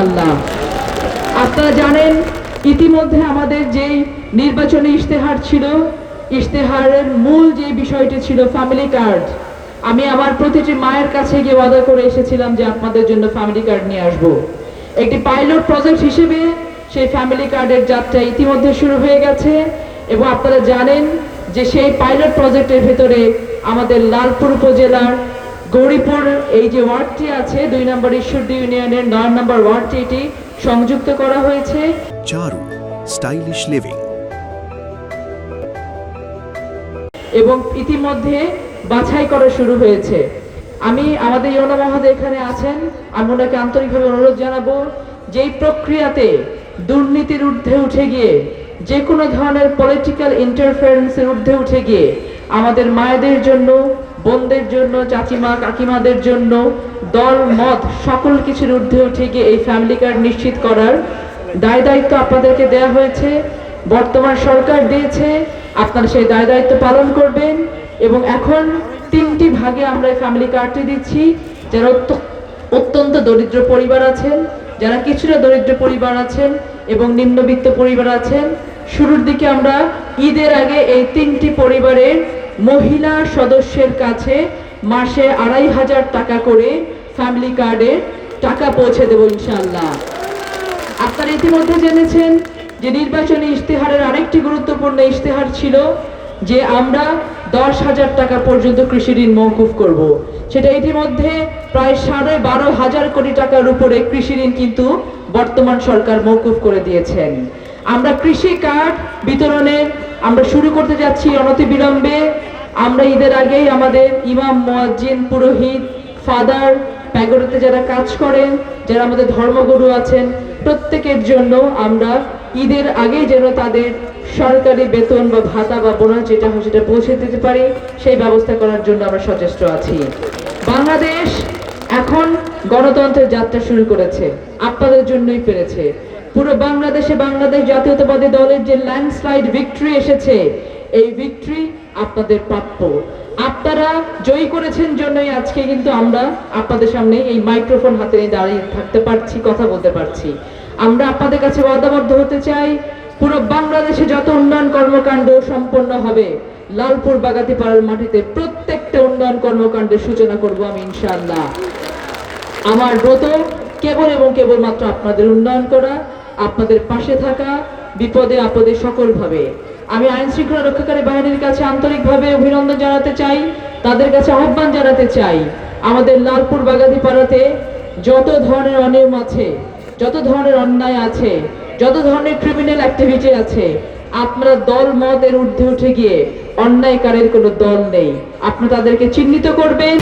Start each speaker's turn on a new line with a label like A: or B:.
A: আল্লাহ। আপনারা জানেন ইতিমধ্যে আমাদের যে নির্বাচনী ইশতেহার ছিল, ইশতেহারের মূল যে বিষয়টি ছিল ফ্যামিলি কার্ড। আমি আমার প্রতিটি মায়ের কাছে গিয়ে ওয়াদা করে এসেছিলাম যে আপনাদের জন্য ফ্যামিলি কার্ড নিয়ে আসব। একটি পাইলট প্রজেক্ট হিসেবে সেই ফ্যামিলি কার্ডের যাত্রা ইতিমধ্যে শুরু হয়ে গেছে এবং আপনারা জানেন যে সেই পাইলট প্রজেক্টের ভেতরে আমাদের লালপুর উপজেলার গৌরীপুর এই যে ওয়ার্ডটি আছে ২ নম্বর ঈশ্বরদী ইউনিয়নের ৯ নম্বর ওয়ার্ডটি এটি সংযুক্ত করা হয়েছে।
B: চারু স্টাইলিশ লিভিং
A: এবং ইতিমধ্যে বাছাই করা শুরু হয়েছে। আমি আমাদের ইউনো মহোদয় এখানে আছেন, আমি ওনাকে আন্তরিকভাবে অনুরোধ জানাবো যেই প্রক্রিয়াতে দুর্নীতির ঊর্ধ্বে উঠে গিয়ে যে কোনো ধরনের পলিটিক্যাল ইন্টারফারেন্সের ঊর্ধ্বে উঠে গিয়ে আমাদের মায়েদের জন্য, বোনদের জন্য, চাচিমা কাকিমাদের জন্য দল মত সকল কিছুর ঊর্ধ্বে উঠে গিয়ে এই ফ্যামিলি কার্ড নিশ্চিত করার দায়িত্ব আপনাদেরকে দেওয়া হয়েছে। বর্তমান সরকার দিয়েছে, আপনারা সেই দায়িত্ব পালন করবেন। এবং এখন ৩টি ভাগে আমরা এই ফ্যামিলি কার্ডটি দিচ্ছি। যারা অত্যন্ত দরিদ্র পরিবার আছেন, যারা কিছুটা দরিদ্র পরিবার আছেন এবং নিম্নবিত্ত পরিবার আছেন, শুরুর দিকে আমরা ঈদের আগে এই 3টি পরিবারের মহিলা সদস্যের কাছে মাসে ২৫০০ টাকা করে ফ্যামিলি কার্ডের টাকা পৌঁছে দেব ইনশাআল্লাহ। আপনারা ইতিমধ্যে জেনেছেন যে নির্বাচনী ইশতেহারের আরেকটি গুরুত্বপূর্ণ ইশতেহার ছিল যে আমরা ১০,০০০ টাকা পর্যন্ত কৃষি ঋণ মওকুফ করব। সেটা ইতিমধ্যে প্রায় ১২,৫০০ কোটি টাকার উপরে কৃষি ঋণ কিন্তু বর্তমান সরকার মওকুফ করে দিয়েছেন। আমরা কৃষি কার্ড বিতরণে আমরা শুরু করতে যাচ্ছি অনতিবিলম্বে। আমরা ঈদের আগেই আমাদের ইমাম, মুয়াজ্জিন, পুরোহিত, ফাদার, প্যাগোডাতে যারা কাজ করেন, যারা আমাদের ধর্মগুরু আছেন, প্রত্যেকের জন্য আমরা ঈদের আগে যেন তাদের সরকারি বেতন বা ভাতা বা বোনাস যেটা হয় সেটা পৌঁছে দিতে পারি, সেই ব্যবস্থা করার জন্য আমরা সচেষ্ট আছি। বাংলাদেশ এখন গণতন্ত্রের যাত্রা শুরু করেছে, আপনাদের জন্যই পেরেছে। পুরো বাংলাদেশে বাংলাদেশ জাতীয়তাবাদী দলের যে ল্যান্ডস্লাইড ভিক্টরি এসেছে, এই ভিক্টরি আপনাদের প্রাপ্য। আপনারা জয়ী করেছেন জন্যই আজকে কিন্তু আমরা আপনাদের সামনে এই মাইক্রোফোন হাতে নিয়ে দাঁড়িয়ে থাকতে পারছি, কথা বলতে পারছি। আমরা আপনাদের কাছে ওয়াদাবদ্ধ হতে চাই, পুরো বাংলাদেশে যত উন্নয়ন কর্মকাণ্ড সম্পন্ন হবে, লালপুর বাগাতিপাড়ার মাটিতে প্রত্যেকটা উন্নয়ন কর্মকাণ্ডের সূচনা করব আমি ইনশাআল্লাহ। আমার ব্রত কেবল এবং কেবলমাত্র আপনাদের উন্নয়ন করা, আপনাদের পাশে থাকা, বিপদে আপদে সকলভাবে। আমি আইন শৃঙ্খলা রক্ষাকারী বাহিনীর কাছে আন্তরিকভাবে অভিনন্দন জানাতে চাই, তাদের কাছে আহ্বান জানাতে চাই, আমাদের লালপুর বাগাতিপাড়াতে যত ধরনের অনিয়ম আছে, যত ধরনের অন্যায় আছে, যত ধরনের ক্রিমিনাল অ্যাক্টিভিটি আছে, আপনারা দল মতের ঊর্ধ্বে উঠে গিয়ে অন্যায়কারীর কোনো দল নেই, আপনারা তাদেরকে চিহ্নিত করবেন।